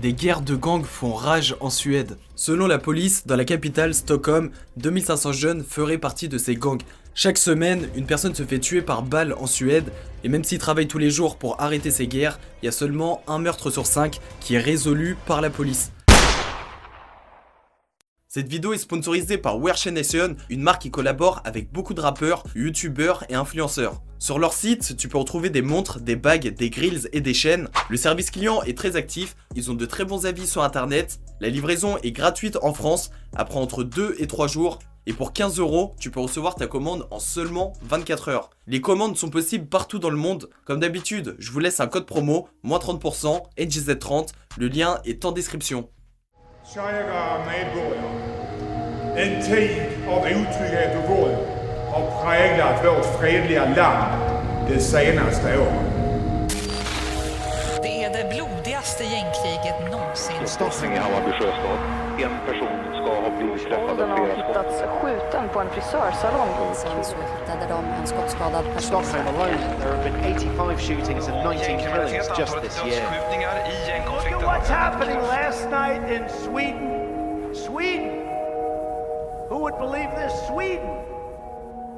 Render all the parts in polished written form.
des guerres de gangs font rage en Suède. Selon la police, dans la capitale, Stockholm, 2500 jeunes feraient partie de ces gangs. Chaque semaine, une personne se fait tuer par balle en Suède, et même s'ils travaillent tous les jours pour arrêter ces guerres, il y a seulement un meurtre sur 5 qui est résolu par la police. Cette vidéo est sponsorisée par Wear Nation, une marque qui collabore avec beaucoup de rappeurs, youtubeurs et influenceurs. Sur leur site, tu peux retrouver des montres, des bagues, des grills et des chaînes. Le service client est très actif, ils ont de très bons avis sur internet. La livraison est gratuite en France, après entre 2 et 3 jours. Et pour 15 €, tu peux recevoir ta commande en seulement 24 heures. Les commandes sont possibles partout dans le monde. Comme d'habitude, je vous laisse un code promo, moins 30%, NGZ30. Le lien est en description. En tid av otrygghet och våld har präglat vårt fredliga land det senaste året. Det är det blodigaste gängkriget någonsin. Stockning i Hammarby sjöstad. En person ska ha blivit träffad av flera skott. Hittats skjuten på en frisörsalong. Sen så hittade de en skottskadad person. Stockholm alone, there have been 85 shootings and 19 killings just this year. Look at what's happening last night in Sweden. Sweden! Who would believe this? Sweden!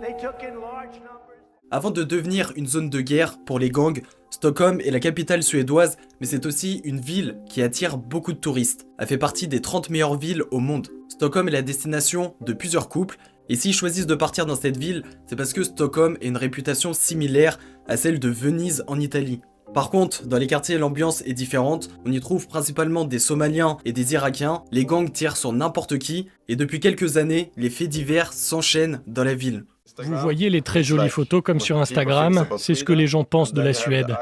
They took in large numbers. Avant de devenir une zone de guerre pour les gangs, Stockholm est la capitale suédoise, mais c'est aussi une ville qui attire beaucoup de touristes. Elle fait partie des 30 meilleures villes au monde. Stockholm est la destination de plusieurs couples, et s'ils choisissent de partir dans cette ville, c'est parce que Stockholm a une réputation similaire à celle de Venise en Italie. Par contre, dans les quartiers, l'ambiance est différente. On y trouve principalement des Somaliens et des Irakiens. Les gangs tirent sur n'importe qui. Et depuis quelques années, les faits divers s'enchaînent dans la ville. Vous voyez les très jolies photos comme sur Instagram, c'est ce que les gens pensent de la Suède.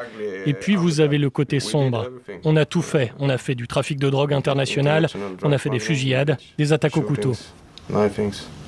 Et puis vous avez le côté sombre. On a tout fait. On a fait du trafic de drogue international, on a fait des fusillades, des attaques au couteau.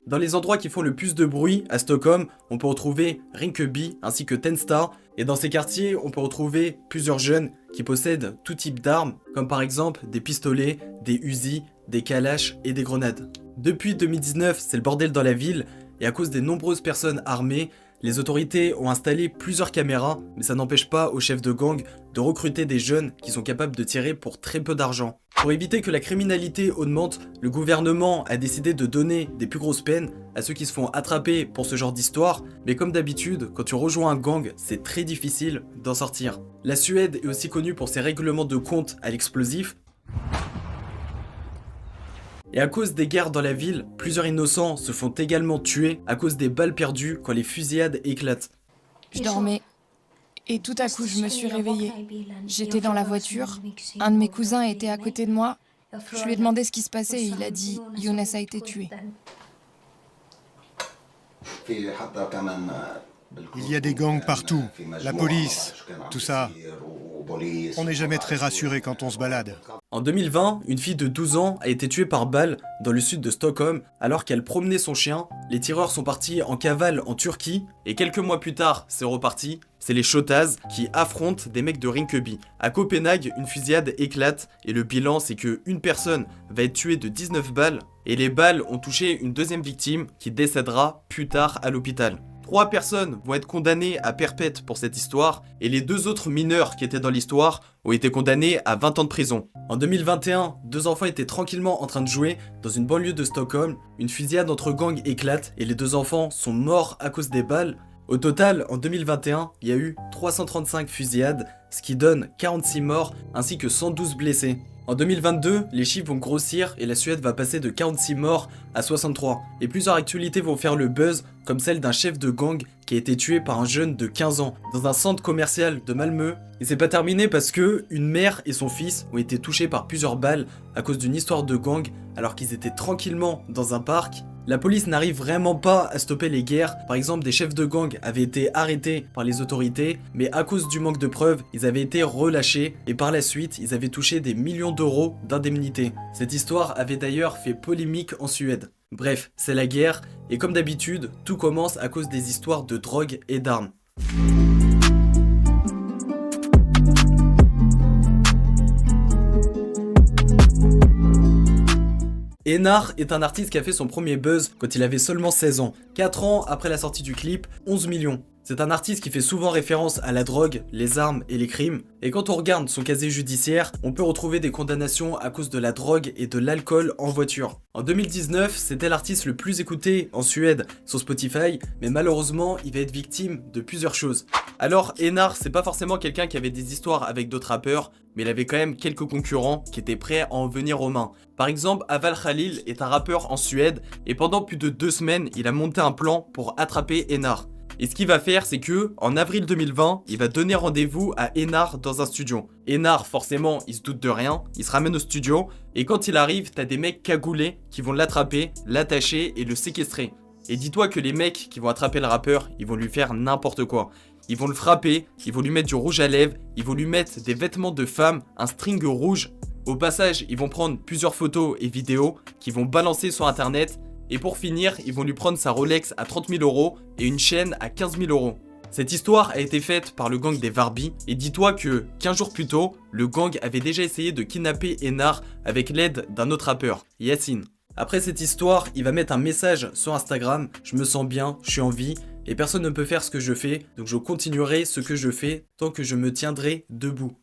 Dans les endroits qui font le plus de bruit à Stockholm, on peut retrouver Rinkeby ainsi que Tensta. Et dans ces quartiers, on peut retrouver plusieurs jeunes qui possèdent tout type d'armes, comme par exemple des pistolets, des Uzi, des Kalash et des grenades. Depuis 2019, c'est le bordel dans la ville, et à cause des nombreuses personnes armées, les autorités ont installé plusieurs caméras, mais ça n'empêche pas aux chefs de gang de recruter des jeunes qui sont capables de tirer pour très peu d'argent. Pour éviter que la criminalité augmente, le gouvernement a décidé de donner des plus grosses peines à ceux qui se font attraper pour ce genre d'histoire, mais comme d'habitude, quand tu rejoins un gang, c'est très difficile d'en sortir. La Suède est aussi connue pour ses règlements de compte à l'explosif. Et à cause des guerres dans la ville, plusieurs innocents se font également tuer à cause des balles perdues quand les fusillades éclatent. Je dormais. Et tout à coup, je me suis réveillée. J'étais dans la voiture. Un de mes cousins était à côté de moi. Je lui ai demandé ce qui se passait et il a dit « Younes a été tué ». Il y a des gangs partout, la police, tout ça. On n'est jamais très rassuré quand on se balade. En 2020, une fille de 12 ans a été tuée par balle dans le sud de Stockholm alors qu'elle promenait son chien. Les tireurs sont partis en cavale en Turquie et quelques mois plus tard, c'est reparti. C'est les Shottaz qui affrontent des mecs de Rinkeby. À Copenhague, une fusillade éclate et le bilan c'est que une personne va être tuée de 19 balles et les balles ont touché une deuxième victime qui décédera plus tard à l'hôpital. 3 personnes vont être condamnées à perpète pour cette histoire et les 2 autres mineurs qui étaient dans l'histoire ont été condamnés à 20 ans de prison. En 2021, 2 enfants étaient tranquillement en train de jouer dans une banlieue de Stockholm. Une fusillade entre gangs éclate et les 2 enfants sont morts à cause des balles. Au total, en 2021, il y a eu 335 fusillades, ce qui donne 46 morts ainsi que 112 blessés. En 2022, les chiffres vont grossir et la Suède va passer de 46 morts à 63. Et plusieurs actualités vont faire le buzz, comme celle d'un chef de gang qui a été tué par un jeune de 15 ans dans un centre commercial de Malmö. Et c'est pas terminé parce que une mère et son fils ont été touchés par plusieurs balles à cause d'une histoire de gang alors qu'ils étaient tranquillement dans un parc. La police n'arrive vraiment pas à stopper les guerres. Par exemple, des chefs de gang avaient été arrêtés par les autorités, mais à cause du manque de preuves, ils avaient été relâchés et par la suite, ils avaient touché des millions d'euros d'indemnités. Cette histoire avait d'ailleurs fait polémique en Suède. Bref, c'est la guerre et comme d'habitude, tout commence à cause des histoires de drogue et d'armes. Einar est un artiste qui a fait son premier buzz quand il avait seulement 16 ans. 4 ans après la sortie du clip, 11 millions. C'est un artiste qui fait souvent référence à la drogue, les armes et les crimes, et quand on regarde son casier judiciaire, on peut retrouver des condamnations à cause de la drogue et de l'alcool en voiture. En 2019, c'était l'artiste le plus écouté en Suède sur Spotify, mais malheureusement, il va être victime de plusieurs choses. Alors, Einar, c'est pas forcément quelqu'un qui avait des histoires avec d'autres rappeurs, mais il avait quand même quelques concurrents qui étaient prêts à en venir aux mains. Par exemple, Aval Khalil est un rappeur en Suède, et pendant plus de 2 semaines, il a monté un plan pour attraper Einar. Et ce qu'il va faire, c'est que, en avril 2020, il va donner rendez-vous à Einar dans un studio. Einar, forcément, il se doute de rien, il se ramène au studio, et quand il arrive, t'as des mecs cagoulés qui vont l'attraper, l'attacher et le séquestrer. Et dis-toi que les mecs qui vont attraper le rappeur, ils vont lui faire n'importe quoi. Ils vont le frapper, ils vont lui mettre du rouge à lèvres, ils vont lui mettre des vêtements de femme, un string rouge. Au passage, ils vont prendre plusieurs photos et vidéos qu'ils vont balancer sur internet. Et pour finir, ils vont lui prendre sa Rolex à 30 000 € et une chaîne à 15 000 €. Cette histoire a été faite par le gang des Varby, et dis-toi que 15 jours plus tôt, le gang avait déjà essayé de kidnapper Einar avec l'aide d'un autre rappeur, Yasin. Après cette histoire, il va mettre un message sur Instagram, je me sens bien, je suis en vie, et personne ne peut faire ce que je fais, donc je continuerai ce que je fais tant que je me tiendrai debout.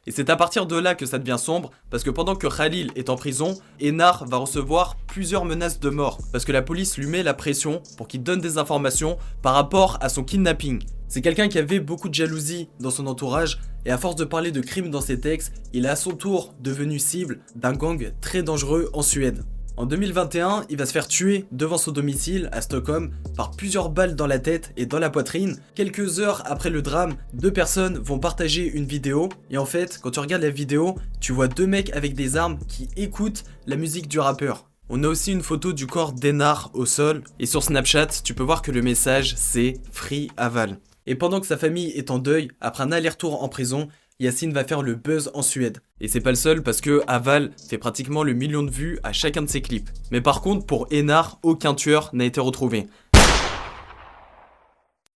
Et c'est à partir de là que ça devient sombre, parce que pendant que Khalil est en prison, Einar va recevoir plusieurs menaces de mort, parce que la police lui met la pression pour qu'il donne des informations par rapport à son kidnapping. C'est quelqu'un qui avait beaucoup de jalousie dans son entourage, et à force de parler de crimes dans ses textes, il est à son tour devenu cible d'un gang très dangereux en Suède. En 2021, il va se faire tuer devant son domicile à Stockholm par plusieurs balles dans la tête et dans la poitrine. Quelques heures après le drame, 2 personnes vont partager une vidéo. Et en fait, quand tu regardes la vidéo, tu vois 2 mecs avec des armes qui écoutent la musique du rappeur. On a aussi une photo du corps d'Einar au sol. Et sur Snapchat, tu peux voir que le message c'est Free Aval. Et pendant que sa famille est en deuil, après un aller-retour en prison, Yasin va faire le buzz en Suède. Et c'est pas le seul parce que Aval fait pratiquement le 1 million de vues à chacun de ses clips. Mais par contre, pour Einar, aucun tueur n'a été retrouvé.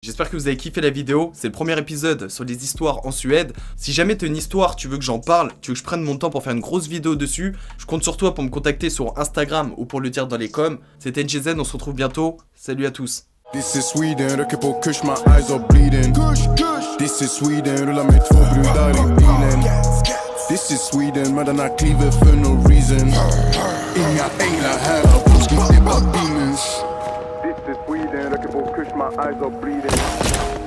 J'espère que vous avez kiffé la vidéo, c'est le premier épisode sur les histoires en Suède. Si jamais t'as une histoire, tu veux que j'en parle, tu veux que je prenne mon temps pour faire une grosse vidéo dessus, je compte sur toi pour me contacter sur Instagram ou pour le dire dans les coms. C'était NGZ, on se retrouve bientôt, salut à tous. This is Sweden, looking for kush, my eyes are bleeding. This is Sweden, rullar med 2 brudar i bilen. This is Sweden, men den här kliver för no reason. Inga änglar här, broski, det är bara demons. This is Sweden, looking for kush, my eyes are bleeding.